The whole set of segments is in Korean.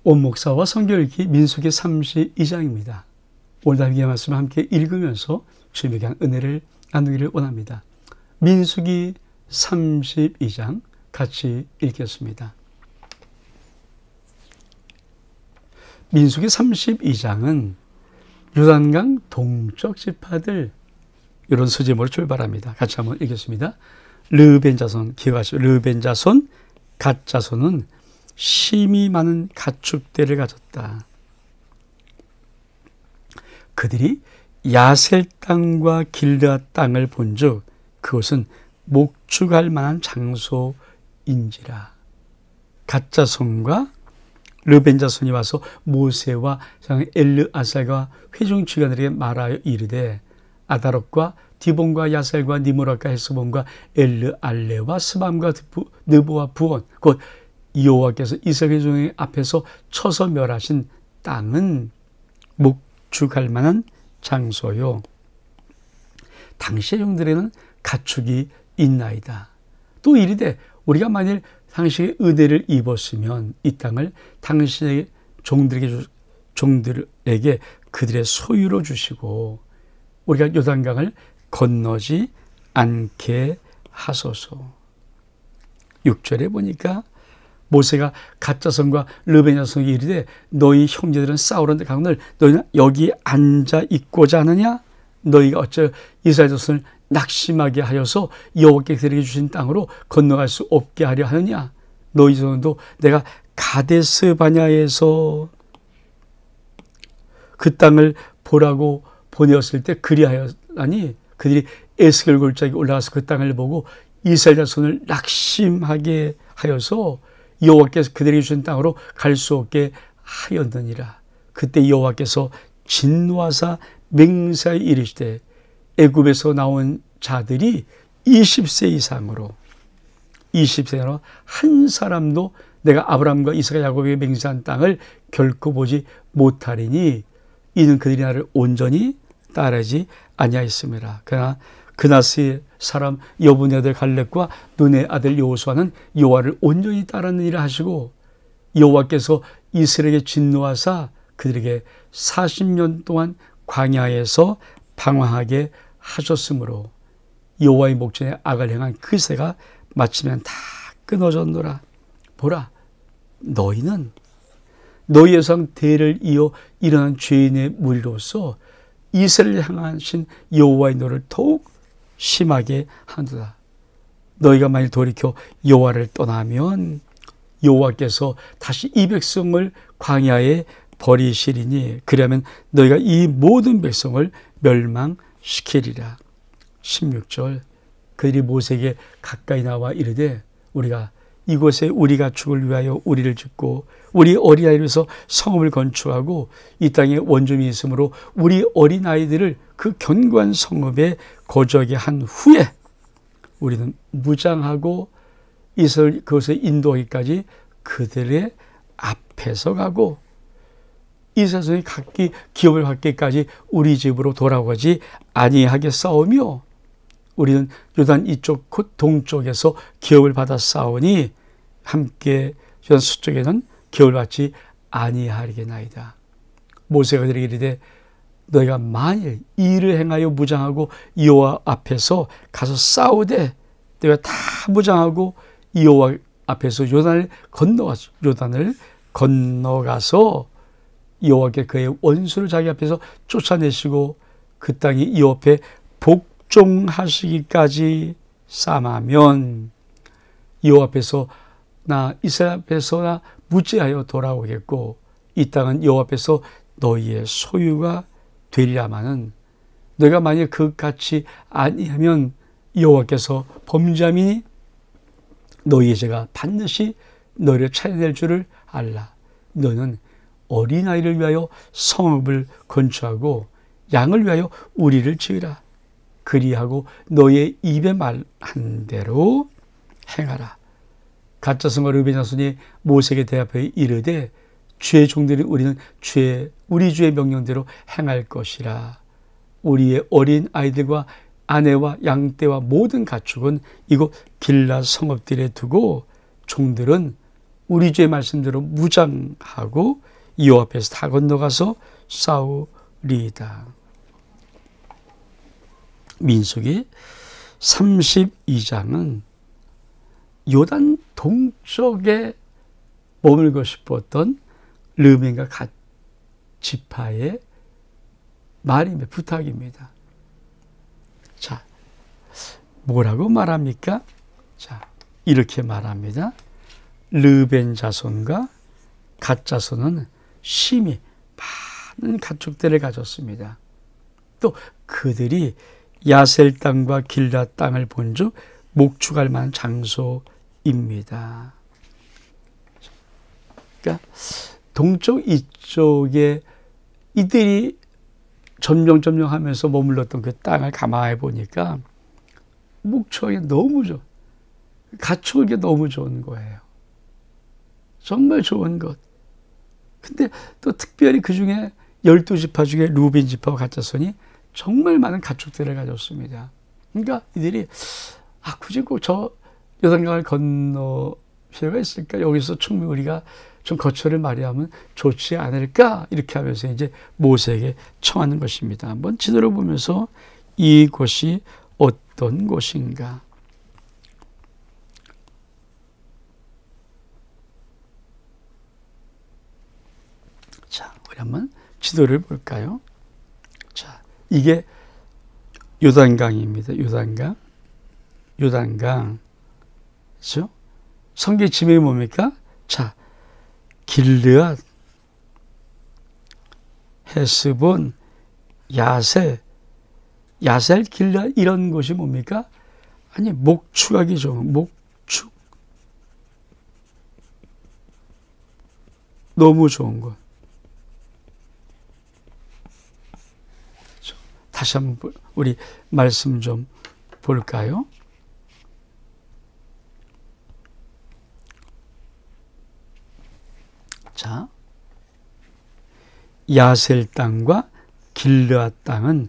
온 목사와 성경 읽기 민수기 32장입니다. 오늘 다윗의 말씀을 함께 읽으면서 주님에게 은혜를 나누기를 원합니다. 민수기 32장 같이 읽겠습니다. 민수기 32장은 요단강 동쪽 지파들 이런 소제목으로 출발합니다. 같이 한번 읽겠습니다. 르벤 자손, 기억하시오. 르벤 자손, 갓 자손은 심이 많은 가축대를 가졌다. 그들이 야셀 땅과 길르앗 땅을 본즉 그것은 목축할 만한 장소인지라. 갓 자손과 르벤 자손이 와서 모세와 엘르아살과 회중 지휘관들에게 말하여 이르되 아다롯과 디본과 야셀과 니므롯과 헤스본과 엘르알레와 스밤과 느보와 부온 곧 여호와께서 이스라엘 회중의 앞에서 쳐서 멸하신 땅은 목축할 만한 장소요. 당시의 종들에는 가축이 있나이다. 또 이르되 우리가 만일 당시의 은혜를 입었으면 이 땅을 당신의 종들에게 그들의 소유로 주시고 우리가 요단강을 건너지 않게 하소서. 6절에 보니까 모세가 갓 자손과 르벤 자손에게 이르되 너희 형제들은 싸우는데 가거늘 너희는 여기 앉아 있고자 하느냐? 너희가 어째 이스라엘 자손을 낙심하게 하여서 여호와께 그들에게 주신 땅으로 건너갈 수 없게 하려 하느냐? 너희 자손도 내가 가데스 바냐에서 그 땅을 보라고 보내었을 때 그리하였나니 그들이 에스겔 골짜기에 올라가서 그 땅을 보고 이스라엘 자손을 낙심하게 하여서 여호와께서 그들에게 주신 땅으로 갈 수 없게 하였느니라. 그때 여호와께서 진노하사 맹세하여 이르시되 애굽에서 나온 자들이 20세 이상으로 한 사람도 내가 아브라함과 이삭과 야곱에게 맹세한 땅을 결코 보지 못하리니 이는 그들이 나를 온전히 따르지 아니하였음이라. 그러나 그나스의 사람 여분의 아들 갈렙과 눈의 아들 여호수아는 여호와를 온전히 따랐느니라 하시고 여호와께서 이스라엘에게 진노하사 그들에게 40년 동안 광야에서 방황하게 하셨으므로 여호와의 목전에 악을 행한 그 새가 마치면 다 끊어졌노라. 보라, 너희는 너희 여성 대를 이어 일어난 죄인의 무리로서 이스라엘을 향하신 여호와의 노를 더욱 심하게 하노라. 너희가 만일 돌이켜 여호와를 떠나면 여호와께서 다시 이 백성을 광야에 버리시리니 그러면 너희가 이 모든 백성을 멸망시키리라. 16절 그들이 모세에게 가까이 나와 이르되 우리가 이곳에 우리 가축을 위하여 우리를 짓고 우리 어린아이를 위해서 성읍을 건축하고 이 땅에 원룸이 있으므로 우리 어린아이들을 그 견고한 성읍에 거주하게 한 후에 우리는 무장하고 이스라엘 그것에 인도하기까지 그들의 앞에서 가고 이스라엘이 각기 기업을 갖기까지 우리 집으로 돌아가지 아니하게 싸우며 우리는 요단 이쪽 곧 동쪽에서 기업을 받아 싸우니 함께 요단 서쪽에는 기업을 받지 아니하리게나이다. 모세가 그들에게 이르되 너희가 만일 이 일을 행하여 무장하고 여호와 앞에서 가서 싸우되 너희가 다 무장하고 여호와 앞에서 요단을 건너가서 여호와께 그의 원수를 자기 앞에서 쫓아내시고 그 땅이 여호와 앞에 복종하시기까지 삼하면 여호와 앞에서 이스라엘 앞에서 무죄하여 돌아오겠고 이 땅은 여호와 앞에서 너희의 소유가 되리라마는 너희가 만약 그같이 아니하면 여호와께서 범죄함이니 너희의 죄가 반드시 너희를 찾아낼 줄을 알라. 너는 어린아이를 위하여 성읍을 건축하고 양을 위하여 우리를 지으라. 그리하고 너의 입에 말한 대로 행하라. 갓 자손과 르벤 자손이 모세에게 대답하여 이르되 주의 종들이 우리는 우리 주의 명령대로 행할 것이라. 우리의 어린 아이들과 아내와 양떼와 모든 가축은 이곳 길라 성읍들에 두고 종들은 우리 주의 말씀대로 무장하고 여호와 앞에서 다 건너가서 싸우리이다. 민수기 32장은 요단 동쪽에 머물고 싶었던 르벤과 갓 지파의 말입니다. 부탁입니다. 자, 뭐라고 말합니까? 자, 이렇게 말합니다. 르벤 자손과 갓 자손은 심히 많은 가축들을 가졌습니다. 또 그들이 야셀 땅과 길앗 땅을 본즉 목축할 만한 장소입니다. 그러니까 동쪽 이쪽에 이들이 점령하면서 머물렀던 그 땅을 가만히 보니까 목축하기 너무 좋아. 가축하기 너무 좋은 거예요. 정말 좋은 것. 근데 또 특별히 그 중에 12지파 중에 루벤 지파와 갓 자손이 정말 많은 가축들을 가졌습니다. 그러니까 이들이 굳이 꼭 저 요단강을 건너 필요가 있을까? 여기서 충분히 우리가 좀 거처를 마련하면 좋지 않을까? 이렇게 하면서 이제 모세에게 청하는 것입니다. 한번 지도를 보면서 이곳이 어떤 곳인가? 자, 우리 한번 지도를 볼까요? 자, 이게 요단강입니다. 요단강. 그렇죠? 성경 지명이 뭡니까? 자, 길르앗, 헤스본, 야셀, 길르앗 이런 곳이 뭡니까? 아니, 목축하기 좋은 목축. 너무 좋은 것. 다시 한번 우리 말씀 좀 볼까요? 자, 야셀 땅과 길르앗 땅은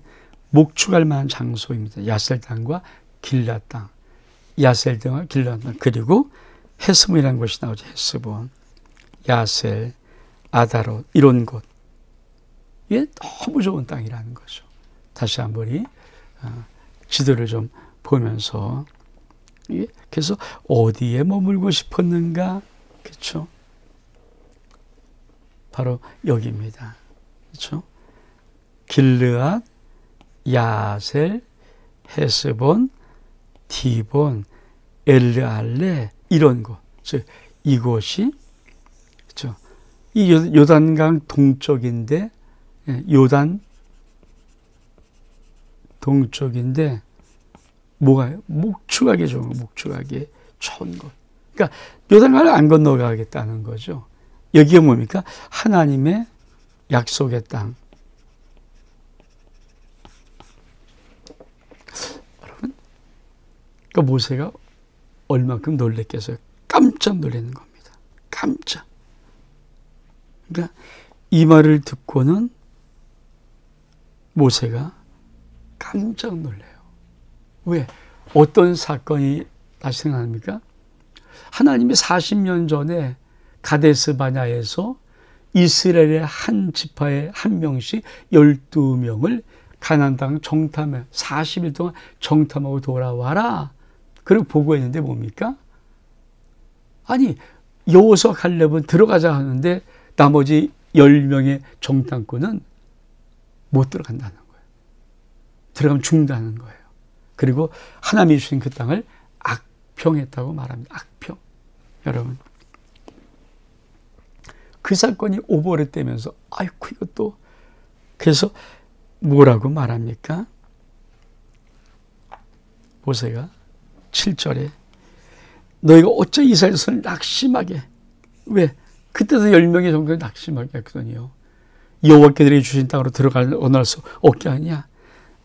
목축할 만한 장소입니다. 야셀 땅과 길르앗 땅, 야셀 땅과 길르앗 땅, 그리고 헤스본이라는 곳이 나오죠. 헤스본, 야셀, 아다롯 이런 곳. 이게 너무 좋은 땅이라는 거죠. 다시 한번 우리 지도를 좀 보면서, 그래서 어디에 머물고 싶었는가? 그렇죠? 바로 여기입니다. 그렇죠? 길르앗, 야셀, 헤스본, 디본, 엘르알레 이런 곳. 즉 이곳이 그렇죠? 이 요단강 동쪽인데, 요단 동쪽인데 뭐가요? 목축하기 좋은 거, 목축하기 좋은 것. 그러니까 요단강을 안 건너가겠다는 거죠. 여기가 뭡니까? 하나님의 약속의 땅. 여러분, 그러니까 모세가 얼만큼 놀랬겠어요? 깜짝 놀라는 겁니다. 깜짝. 그러니까 이 말을 듣고는 모세가 깜짝 놀래요. 왜? 어떤 사건이 다시 생각납니까? 하나님이 40년 전에 가데스 바냐에서 이스라엘의 한 지파의 한 명씩 12명을 가나안 땅 정탐해 40일 동안 정탐하고 돌아와라. 그리고 보고했는데 뭡니까? 아니, 여호수아 갈렙은 들어가자 하는데 나머지 10명의 정탐꾼은 못 들어간다는 거예요. 들어가면 죽는다는 거예요. 그리고 하나님이 주신 그 땅을 악평했다고 말합니다. 악평. 여러분, 그 사건이 오버랩되면서 아이고 이것도, 그래서 뭐라고 말합니까? 모세가 7절에 너희가 어째 이스라엘 손을 낙심하게, 왜? 그때도 10명의 정도를 낙심하게 했거든요. 여호와께 너희에게 주신 땅으로 들어갈 수 없게 하냐?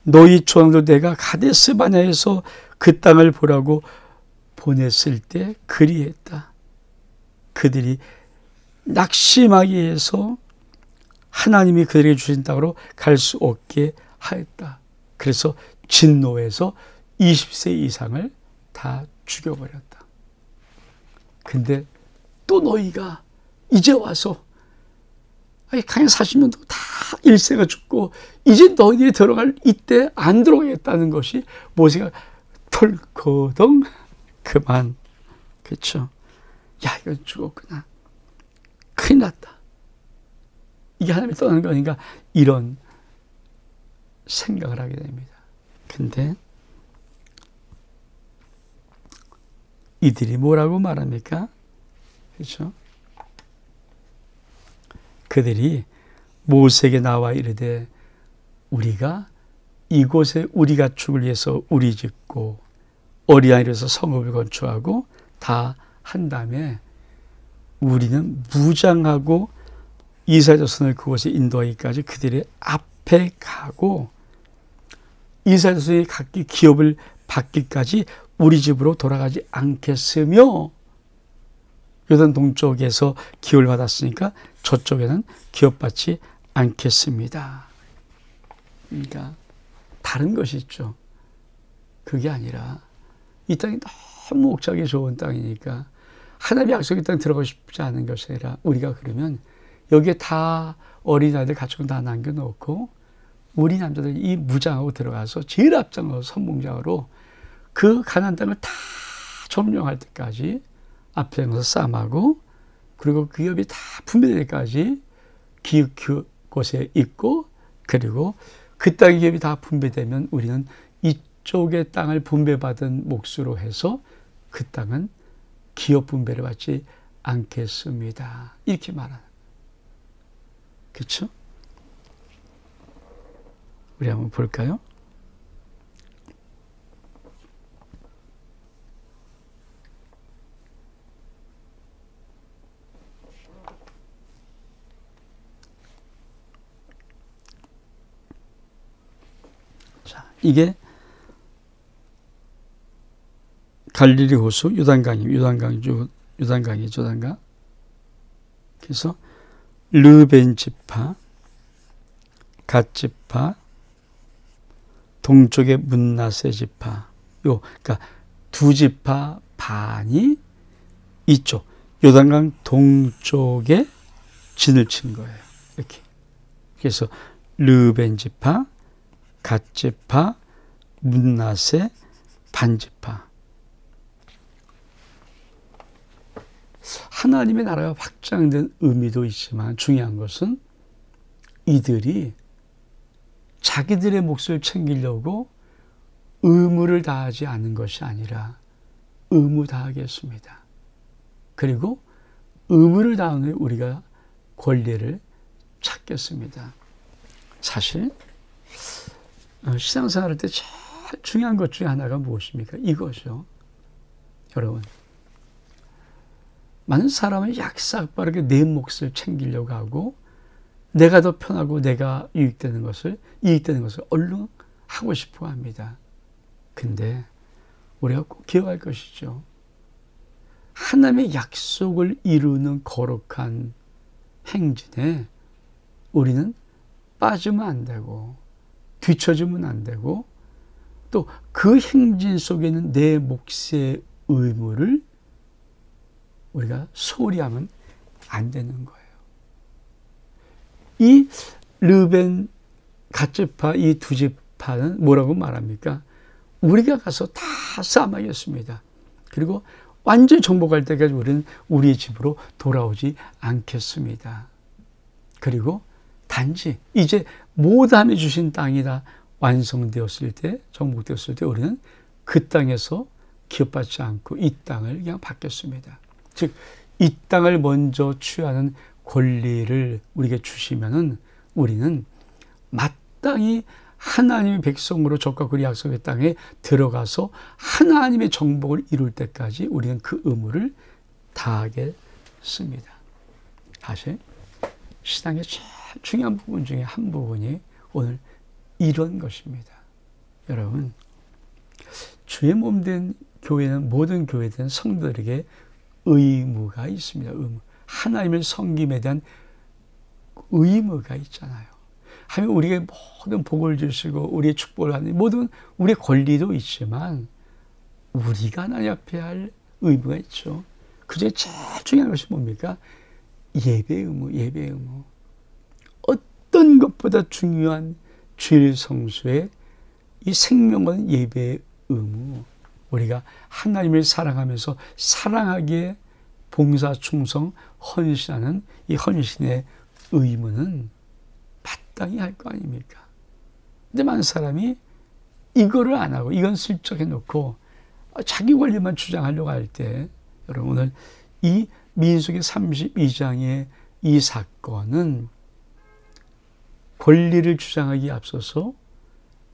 너희 조상들 내가 가데스 바냐에서 그 땅을 보라고 보냈을 때 그리했다. 그들이 낙심하게 해서 하나님이 그들에게 주신 땅으로 갈 수 없게 하였다. 그래서 진노해서 20세 이상을 다 죽여버렸다. 근데 또 너희가 이제 와서 강에 40년도 다 일세가 죽고 이제 너희들이 들어갈 이때 안 들어가겠다는 것이 모세가 털커덩 그만. 그렇죠? 야, 이거 죽었구나. 큰일 났다. 이게 하나님이 떠나는 거니까 이런 생각을 하게 됩니다. 근데 이들이 뭐라고 말합니까? 그렇죠? 그들이 모세에게 나와 이르되 우리가 이곳에 우리 가축을 위해서 우리 짓고 어린아이로서 성읍을 건축하고 다 한 다음에 우리는 무장하고 이스라엘 자손을 그곳에 인도하기까지 그들의 앞에 가고 이스라엘 자손이 각기 기업을 받기까지 우리 집으로 돌아가지 않겠으며 요단 동쪽에서 기업을 받았으니까 저쪽에는 기업받지 않겠습니다. 그러니까 다른 것이 있죠. 그게 아니라 이 땅이 너무 목자기 좋은 땅이니까 하나님의 약속의 땅 들어가고 싶지 않은 것이 아니라 우리가 그러면 여기에 다 어린아이들 가축은 다 남겨놓고 우리 남자들이 이 무장하고 들어가서 제일 앞장으로 선봉장으로 그 가나안 땅을 다 점령할 때까지 앞장에서 싸움하고 그리고 그 기업이 다 분배될 때까지 기업 곳에 있고 그리고 그 땅의 기업이 다 분배되면 우리는 이쪽의 땅을 분배받은 몫으로 해서 그 땅은 기업 분배를 받지 않겠습니다. 이렇게 말하는. 그렇죠? 우리 한번 볼까요? 자, 이게 갈릴리 호수 요단강이죠. 그래서 르벤 지파, 갓 지파, 동쪽의 문나세 지파, 그러니까 두 지파 반이 이쪽 요단강 동쪽에 진을 친 거예요. 이렇게. 그래서 르벤 지파, 갓 지파, 문나세, 반 지파. 하나님의 나라가 확장된 의미도 있지만 중요한 것은 이들이 자기들의 몫을 챙기려고 의무를 다하지 않은 것이 아니라 의무 다하겠습니다. 그리고 의무를 다한 후에 우리가 권리를 찾겠습니다. 사실 신앙생활 할 때 제일 중요한 것 중에 하나가 무엇입니까? 이거죠. 여러분, 많은 사람은 약삭빠르게 내 몫을 챙기려고 하고 내가 더 편하고 내가 이익되는 것을 얼른 하고 싶어 합니다. 근데 우리가 꼭 기억할 것이죠. 하나님의 약속을 이루는 거룩한 행진에 우리는 빠지면 안 되고 뒤처지면 안 되고 또 그 행진 속에 있는 내 몫의 의무를 우리가 소홀히 하면 안 되는 거예요. 이 르벤, 갓 지파 이 두 지파는 뭐라고 말합니까? 우리가 가서 다 싸움하겠습니다. 그리고 완전히 정복할 때까지 우리는 우리의 집으로 돌아오지 않겠습니다. 그리고 단지 이제 모담해 주신 땅이 다 완성되었을 때, 정복되었을 때 우리는 그 땅에서 기업받지 않고 이 땅을 그냥 받겠습니다. 즉, 이 땅을 먼저 취하는 권리를 우리에게 주시면은 우리는 마땅히 하나님의 백성으로 적과 그리 약속의 땅에 들어가서 하나님의 정복을 이룰 때까지 우리는 그 의무를 다하겠습니다. 사실 신앙의 제일 중요한 부분 중에 한 부분이 오늘 이런 것입니다. 여러분, 주의 몸 된 교회는 모든 교회된 성도들에게 의무가 있습니다. 의무. 하나님을 섬김에 대한 의무가 있잖아요. 하나님 우리에게 모든 복을 주시고 우리의 축복을 하는 모든 우리의 권리도 있지만 우리가 하나님 앞에 할 의무가 있죠. 그중에 제일 중요한 것이 뭡니까? 예배 의무, 예배 의무. 어떤 것보다 중요한 주일 성수의 이 생명은 예배 의무. 우리가 하나님을 사랑하면서 사랑하기에 봉사, 충성, 헌신하는 이 헌신의 의무는 마땅히 할 거 아닙니까? 근데 많은 사람이 이거를 안 하고 이건 슬쩍 해놓고 자기 권리만 주장하려고 할 때, 여러분 오늘 이 민수기 32장의 이 사건은 권리를 주장하기에 앞서서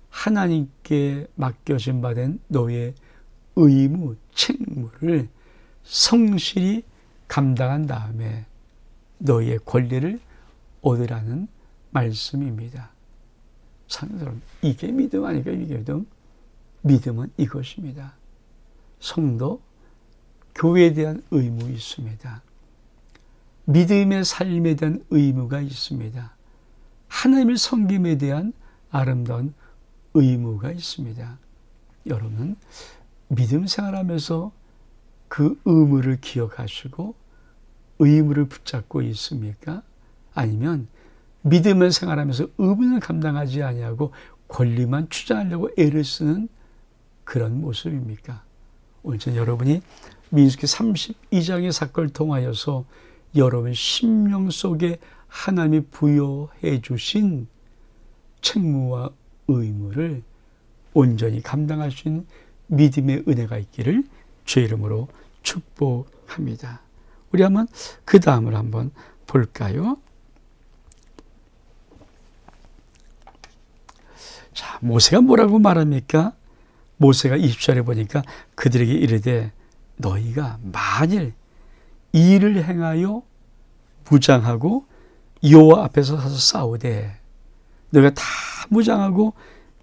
하나님께 맡겨진 바 된 너의 의무, 책무를 성실히 감당한 다음에 너의 권리를 얻으라는 말씀입니다. 사랑하는 여러분, 이게 믿음 아닐까? 이게 믿음? 믿음은 이것입니다. 성도, 교회에 대한 의무 있습니다. 믿음의 삶에 대한 의무가 있습니다. 하나님의 섬김에 대한 아름다운 의무가 있습니다. 여러분은 믿음 생활하면서 그 의무를 기억하시고 의무를 붙잡고 있습니까? 아니면 믿음을 생활하면서 의무는 감당하지 아니하고 권리만 주장하려고 애를 쓰는 그런 모습입니까? 오늘 전 여러분이 민수기 32장의 사건을 통하여서 여러분 심령 속에 하나님이 부여해 주신 책무와 의무를 온전히 감당할 수 있는 믿음의 은혜가 있기를 주의 이름으로 축복합니다. 우리 한번 그 다음을 한번 볼까요? 자, 모세가 뭐라고 말합니까? 모세가 20절에 보니까 그들에게 이르되 너희가 만일 이 일을 행하여 무장하고 여호와 앞에서 서서 싸우되, 너희가 다 무장하고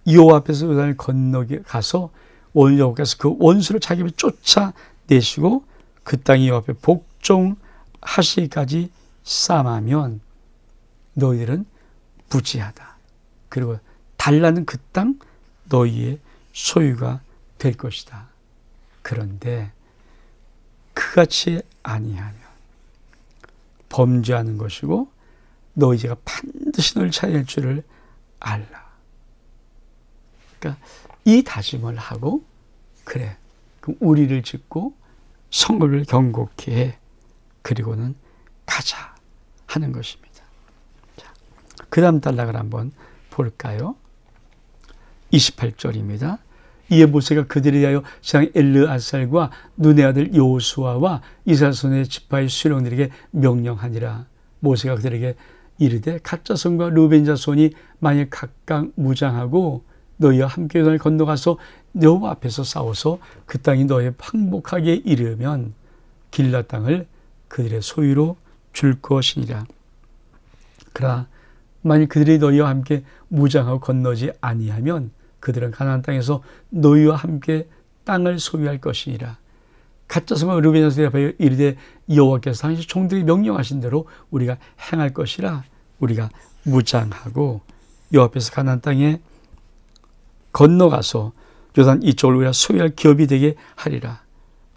여호와 앞에서 요단을 건너게 가서 여호와께서 그 원수를 자기 앞에 쫓아내시고 그 땅이 여호와 앞에 복종하시기까지 싸매면 너희들은 부지하다. 그리고 달라는 그 땅 너희의 소유가 될 것이다. 그런데 그같이 아니하면 범죄하는 것이고 너희 죄가 반드시 너를 차지할 줄을 알라. 그러니까 이 다짐을 하고, 그래, 그럼 우리를 짓고 성읍을 견고케 해. 그리고는 가자 하는 것입니다. 자, 그 다음 단락을 한번 볼까요? 28절입니다. 이에 모세가 그들에 대하여 장 엘르아살과 눈의 아들 여호수아와 이스라엘 자손의 지파의 수령들에게 명령하니라. 모세가 그들에게 이르되 갓 자손과 르벤 자손이 만일 각각 무장하고 너희와 함께 요단을 건너가서 여호와 앞에서 싸워서 그 땅이 너희 항복하게 이르면 길라 땅을 그들의 소유로 줄 것이니라. 그러나 만일 그들이 너희와 함께 무장하고 건너지 아니하면 그들은 가나안 땅에서 너희와 함께 땅을 소유할 것이니라. 갓 자손과 르벤 자손이 앞에 이르되 여호와께서 당시 종들이 명령하신 대로 우리가 행할 것이라. 우리가 무장하고 여호와 앞에서 가나안 땅에 건너가서 요단 이쪽을 우리가 소유할 기업이 되게 하리라.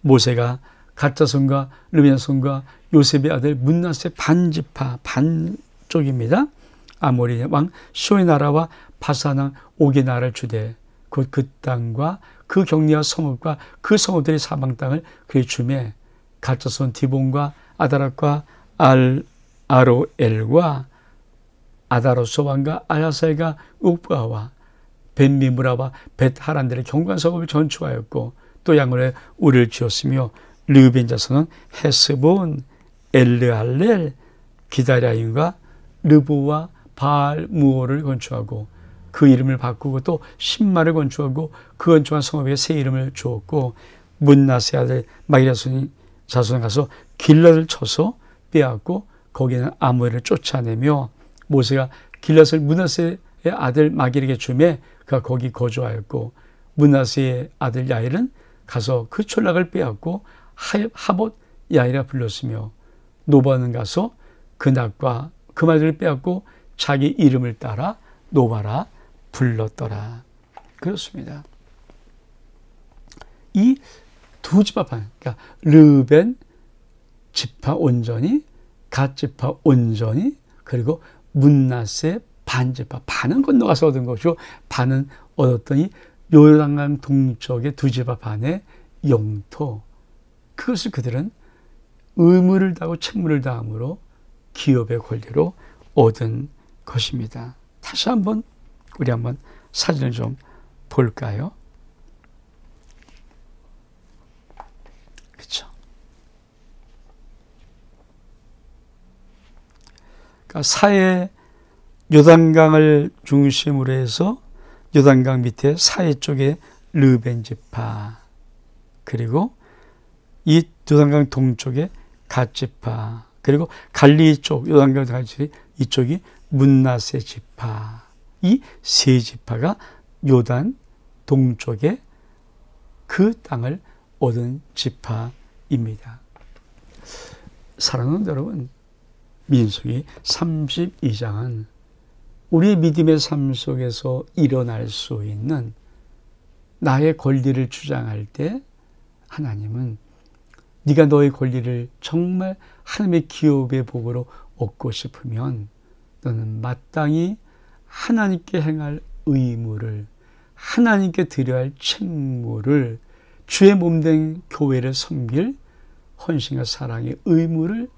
모세가 갓 자손과 르벤 자손과 요셉의 아들 므낫세 반지파 반쪽입니다. 아모리 왕 시온의 나라와 바산 왕 옥의 나라를 주되 곧 그 땅과 그 경리와 성읍과 그 성읍들의 사방 땅을 그의 주매 갓 자손 디본과 아다락과 아로엘과 아다로스 왕과 아야살과 욱바와 벤미무라와 벳하란들의 견고한 성읍을 건축하였고 또 양원에 우리를 지었으며 르벤 자손은 헤스본, 엘르알렐, 기다랴임과 르보와 바알무오를 건축하고 그 이름을 바꾸고 또 신마를 건축하고 그 건축한 성읍에 새 이름을 주었고 므낫세 아들 마기라 자손에 가서 길랏을 쳐서 빼앗고 거기는 아모리를 쫓아내며 모세가 길랏을 므낫세의 아들 마길에게 주매 그가 거기 거주하였고 므낫세의 아들 야일은 가서 그 촌락을 빼앗고 하봇 야일이라 불렀으며 노바는 가서 그 낙과 그 말들을 빼앗고 자기 이름을 따라 노바라 불렀더라. 그렇습니다. 이 두 지파판, 그러니까 르벤, 지파 온전히, 갓 지파 온전히, 그리고 문나세 반 지파, 반은 건너가서 얻은 것이고 반은 얻었더니 요단강 동쪽의 두 지파 반의 영토, 그것을 그들은 의무를 다하고 책무를 다함으로 기업의 권리로 얻은 것입니다. 다시 한번 우리 한번 사진을 좀 볼까요? 그렇죠. 그러니까 사해 요단강을 중심으로 해서 요단강 밑에 사해 쪽에 르벤 지파, 그리고 이 요단강 동쪽에 갓 지파, 그리고 갈리 쪽 요단강 갈리 이쪽이 문나세 지파, 이 세 지파가 요단 동쪽에 그 땅을 얻은 지파입니다. 사랑하는 여러분, 민수기 32장은 우리의 믿음의 삶 속에서 일어날 수 있는 나의 권리를 주장할 때 하나님은 네가 너의 권리를 정말 하나님의 기업의 복으로 얻고 싶으면 너는 마땅히 하나님께 행할 의무를, 하나님께 드려야 할 책무를, 주의 몸된 교회를 섬길 헌신과 사랑의 의무를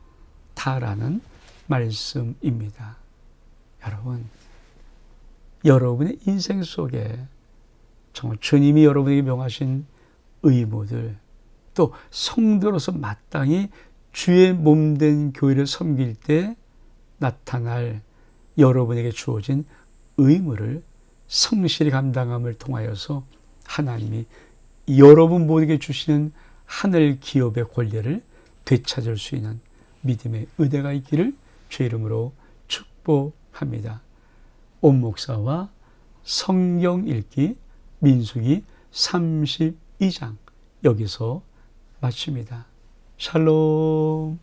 다하라는 말씀입니다. 여러분, 여러분의 인생 속에 정말 주님이 여러분에게 명하신 의무들, 또 성도로서 마땅히 주의 몸된 교회를 섬길 때 나타날 여러분에게 주어진 의무를 성실히 감당함을 통하여서 하나님이 여러분 모두에게 주시는 하늘 기업의 권리를 되찾을 수 있는 믿음의 의대가 있기를 주의 이름으로 축복합니다. 온 목사와 성경 읽기 민수기 32장 여기서 마칩니다. 샬롬.